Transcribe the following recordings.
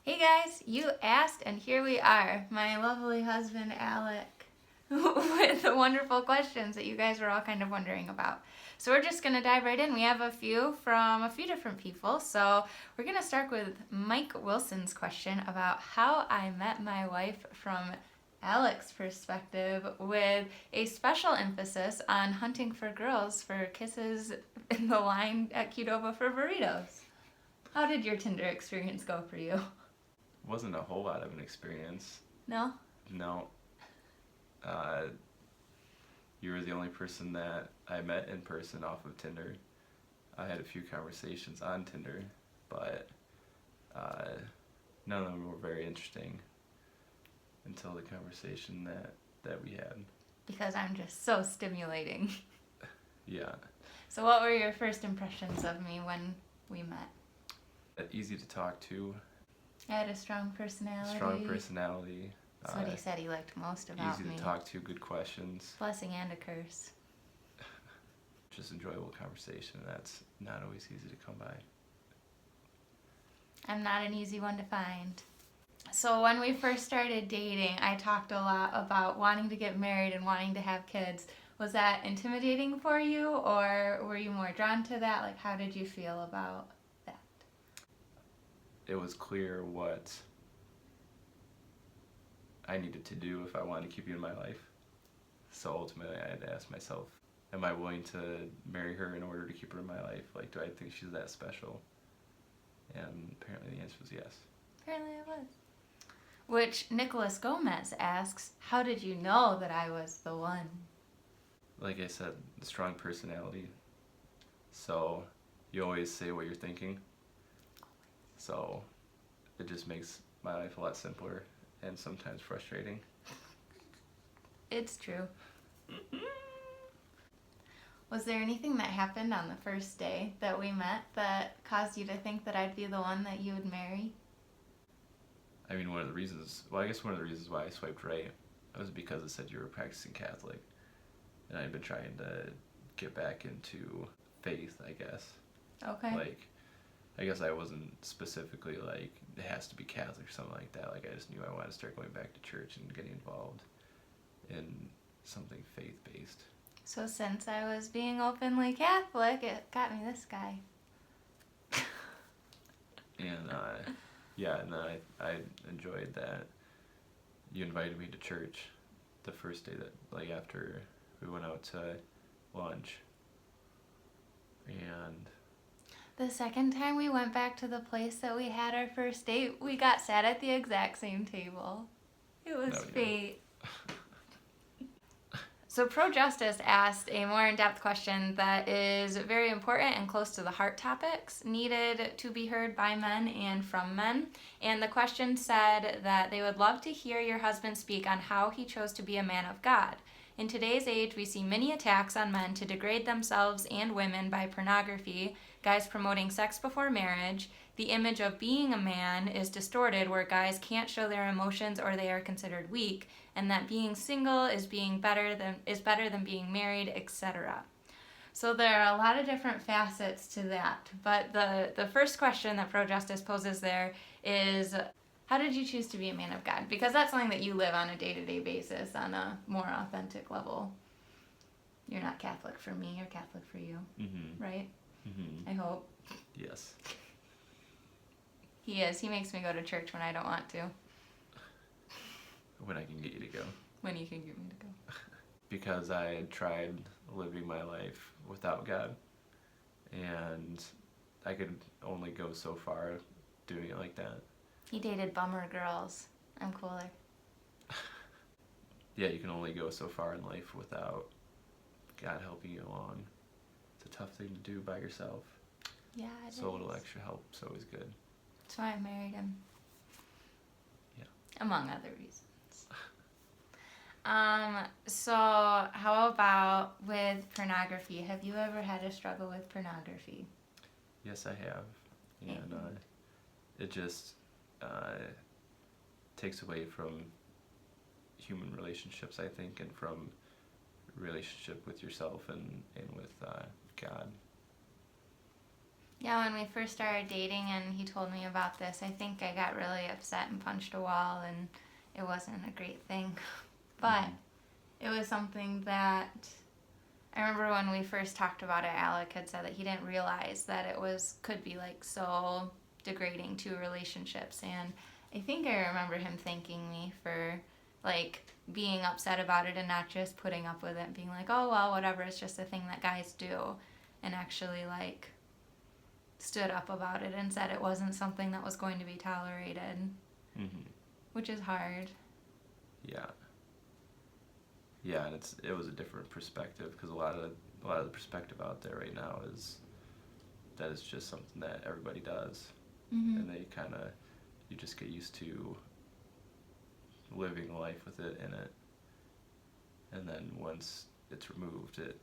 Hey guys, you asked and here we are, my lovely husband Alec, with the wonderful questions that you guys were all kind of wondering about. So we're just going to dive right in. We have a few from a few different people. So we're going to start with Mike Wilson's question about how I met my wife from Alec's perspective, with a special emphasis on hunting for girls for kisses in the line at Qdoba for burritos. How did your Tinder experience go for you? Wasn't a whole lot of an experience. No? No. You were the only person that I met in person off of Tinder. I had a few conversations on Tinder, but none of them were very interesting until the conversation that we had. Because I'm just so stimulating. Yeah. So what were your first impressions of me when we met? Easy to talk to. I had a strong personality. Strong personality. That's what he said he liked most about Easy me. to talk to, good questions. Blessing and a curse. Just enjoyable conversation. That's not always easy to come by. I'm not an easy one to find. So when we first started dating, I talked a lot about wanting to get married and wanting to have kids. Was that intimidating for you, or were you more drawn to that? Like, how did you feel about that? It was clear what I needed to do if I wanted to keep you in my life. So ultimately I had to ask myself, am I willing to marry her in order to keep her in my life? Like, do I think she's that special? And apparently the answer was yes. Apparently it was. Which Nicholas Gomez asks, how did you know that I was the one? Like I said, the strong personality. So you always say what you're thinking. So it just makes my life a lot simpler and sometimes frustrating. It's true. Was there anything that happened on the first day that we met that caused you to think that I'd be the one that you would marry? I mean, one of the reasons why I swiped right was because it said you were a practicing Catholic. And I'd been trying to get back into faith, I guess. Okay. Like, I guess I wasn't specifically like, it has to be Catholic or something like that. Like, I just knew I wanted to start going back to church and getting involved in something faith-based. So since I was being openly Catholic, it got me this guy. And, yeah, and then I enjoyed that you invited me to church the first day that, like, after we went out to lunch. And The second time we went back to the place that we had our first date, we got sat at the exact same table. It was fate. So Pro Justice asked a more in-depth question that is very important and close to the heart topics needed to be heard by men and from men. And the question said that they would love to hear your husband speak on how he chose to be a man of God. In today's age, we see many attacks on men to degrade themselves and women by pornography, guys promoting sex before marriage. The image of being a man is distorted, where guys can't show their emotions or they are considered weak, and that being single is better than being married, etc. So there are a lot of different facets to that. But the first question that Pro Justice poses there is, how did you choose to be a man of God? Because that's something that you live on a day-to-day basis on a more authentic level. You're not Catholic for me, you're Catholic for you, right? Mm-hmm. I hope. Yes. He is. He makes me go to church when I don't want to. When I can get you to go. When you can get me to go. Because I had tried living my life without God, and I could only go so far doing it like that. He dated bummer girls. I'm cooler. Yeah, you can only go so far in life without God helping you along. It's a tough thing to do by yourself. Yeah, it is. So a little extra help is always good. That's why I married him. Yeah. Among other reasons. So how about with pornography? Have you ever had a struggle with pornography? Yes, I have. And it just takes away from human relationships, I think, and from relationship with yourself and with God. Yeah, when we first started dating and he told me about this, I think I got really upset and punched a wall, and it wasn't a great thing. But it was something that I remember when we first talked about it, Alec had said that he didn't realize that it could be like so degrading to relationships. And I think I remember him thanking me for like being upset about it and not just putting up with it and being like, oh, well, whatever, it's just a thing that guys do. And actually like stood up about it and said it wasn't something that was going to be tolerated, which is hard. Yeah. Yeah, and it was a different perspective, because a lot of the perspective out there right now is that it's just something that everybody does, and you just get used to living life with it in it, and then once it's removed, it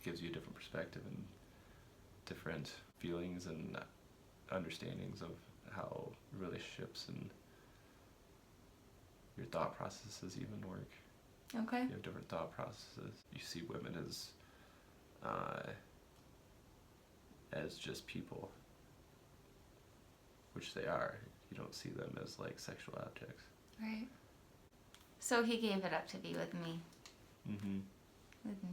gives you a different perspective and different feelings and understandings of how relationships and your thought processes even work. Okay. You have different thought processes. You see women as just people, which they are. You don't see them as like sexual objects. Right. So he gave it up to be with me. Mm-hmm. With me.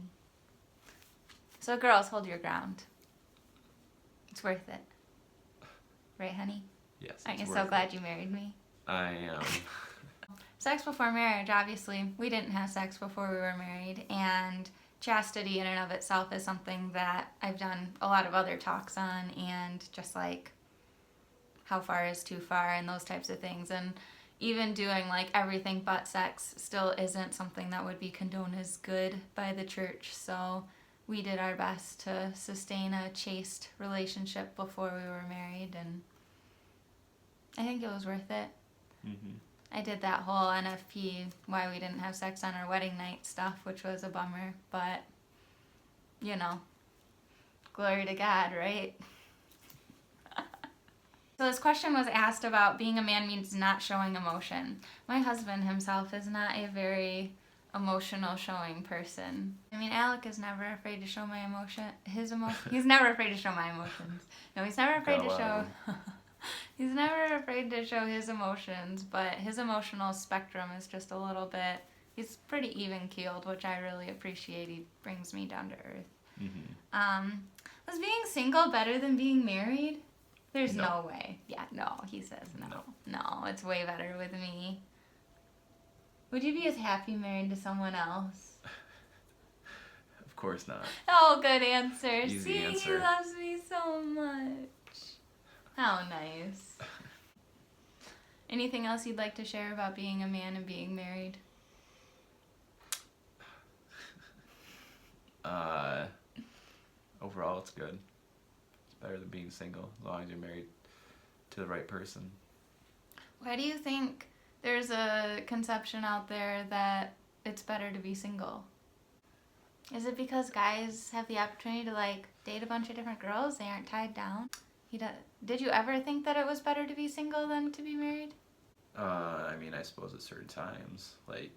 So girls, hold your ground. It's worth it. Right, honey? Yes. Aren't you so glad you married me? I am. Sex before marriage, obviously. We didn't have sex before we were married, and chastity in and of itself is something that I've done a lot of other talks on, and just like how far is too far and those types of things. And even doing like everything but sex still isn't something that would be condoned as good by the church. So we did our best to sustain a chaste relationship before we were married, and I think it was worth it. Mm-hmm. I did that whole NFP, why we didn't have sex on our wedding night stuff, which was a bummer, but, you know, glory to God, right? So this question was asked about being a man means not showing emotion. My husband himself is not a very emotional showing person. I mean, Alec is never afraid to show my he's never afraid to show my emotions. No, he's never afraid to show... He's never afraid to show his emotions, but his emotional spectrum is just a little bit... He's pretty even-keeled, which I really appreciate. He brings me down to earth. Mm-hmm. Was being single better than being married? There's No. no way. Yeah, no, he says no. No, it's way better with me. Would you be as happy married to someone else? Of course not. Oh, good answer. Easy See, answer. he loves me so much. How nice. Anything else you'd like to share about being a man and being married? Overall, it's good. It's better than being single, as long as you're married to the right person. Why do you think there's a conception out there that it's better to be single? Is it because guys have the opportunity to like date a bunch of different girls? They aren't tied down? Did you ever think that it was better to be single than to be married? I mean, I suppose at certain times, like,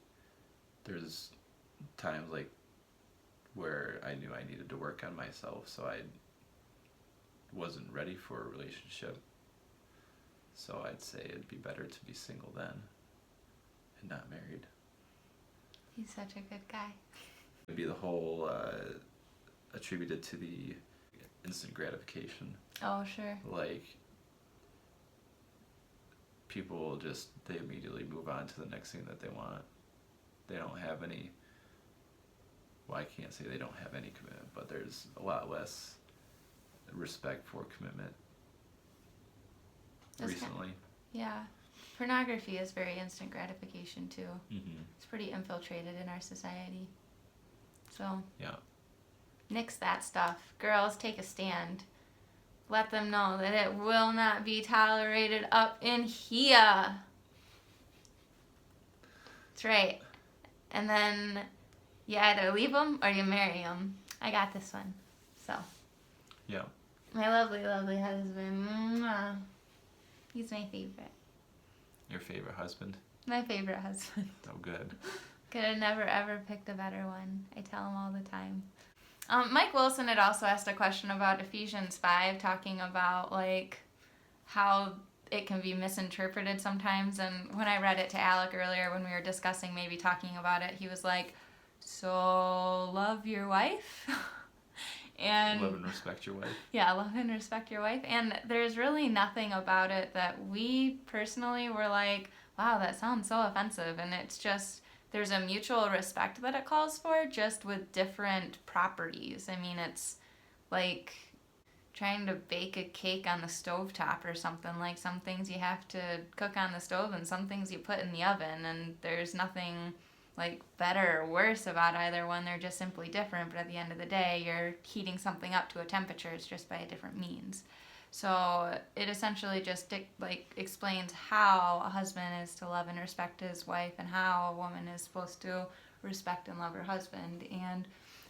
there's times, like, where I knew I needed to work on myself, so I wasn't ready for a relationship. So I'd say it'd be better to be single then and not married. He's such a good guy. It'd be the whole attributed to the instant gratification. Oh, sure. Like, people they immediately move on to the next thing that they want. They don't have any, well, I can't say they don't have any commitment, but there's a lot less respect for commitment recently. Yeah. Pornography is very instant gratification too. Mm-hmm. It's pretty infiltrated in our society. So, yeah. Nix that stuff. Girls, take a stand. Let them know that it will not be tolerated up in here. That's right. And then you either leave them or you marry them. I got this one. So. Yeah. My lovely, lovely husband. Mwah. He's my favorite. Your favorite husband? My favorite husband. Oh, good. Could have never ever picked a better one. I tell him all the time. Mike Wilson had also asked a question about Ephesians 5, talking about like how it can be misinterpreted sometimes. And when I read it to Alec earlier when we were discussing maybe talking about it, he was like, so love your wife? And love and respect your wife. Yeah, love and respect your wife. And there's really nothing about it that we personally were like, wow, that sounds so offensive. And it's just, there's a mutual respect that it calls for, just with different properties. I mean, it's like trying to bake a cake on the stovetop or something. Like, some things you have to cook on the stove and some things you put in the oven, and there's nothing like better or worse about either one. They're just simply different, but at the end of the day, you're heating something up to a temperature. It's just by a different means. So it essentially just explains how a husband is to love and respect his wife, and how a woman is supposed to respect and love her husband. And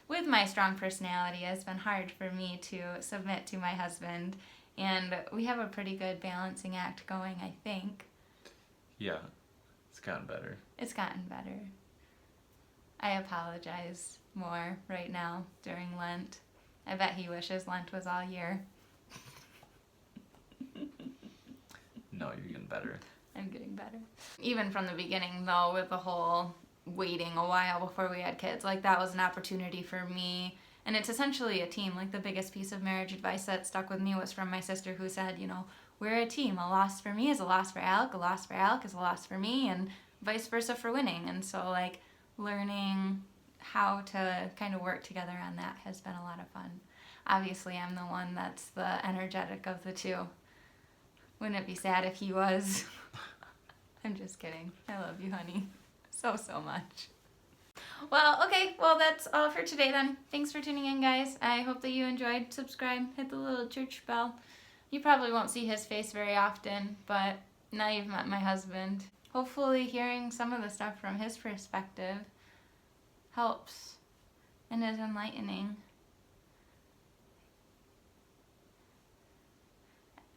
with my strong personality, it's been hard for me to submit to my husband, and we have a pretty good balancing act going, I think. Yeah, it's gotten better. It's gotten better. I apologize more right now during Lent. I bet he wishes Lent was all year. No, you're getting better. I'm getting better. Even from the beginning, though, with the whole waiting a while before we had kids, like, that was an opportunity for me. And it's essentially a team. Like, the biggest piece of marriage advice that stuck with me was from my sister, who said, you know, we're a team. A loss for me is a loss for Alec. A loss for Alec is a loss for me, and vice versa for winning. And so, like, learning how to kind of work together on that has been a lot of fun. Obviously, I'm the one that's the energetic of the two. Wouldn't it be sad if he was? I'm just kidding. I love you, honey. So much. Well, okay. Well, that's all for today then. Thanks for tuning in, guys. I hope that you enjoyed. Subscribe. Hit the little church bell. You probably won't see his face very often, but now you've met my husband. Hopefully hearing some of the stuff from his perspective helps and is enlightening.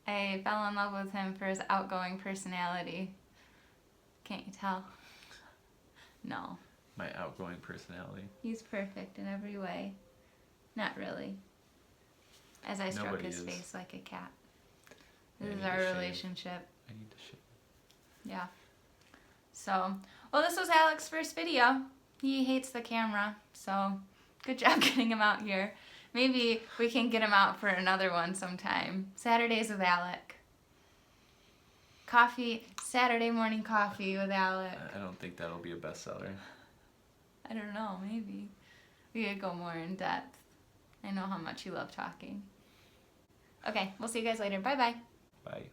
I fell in love with him for his outgoing personality. Can't you tell? No. My outgoing personality. He's perfect in every way. Not really. As I stroke his face like a cat. This is our relationship. I need to shave. Yeah. So, well, this was Alec's first video. He hates the camera, so good job getting him out here. Maybe we can get him out for another one sometime. Saturdays with Alec. Saturday morning coffee with Alec. I don't think that'll be a bestseller. I don't know, maybe. We could go more in depth. I know how much you love talking. Okay, we'll see you guys later. Bye-bye. Bye.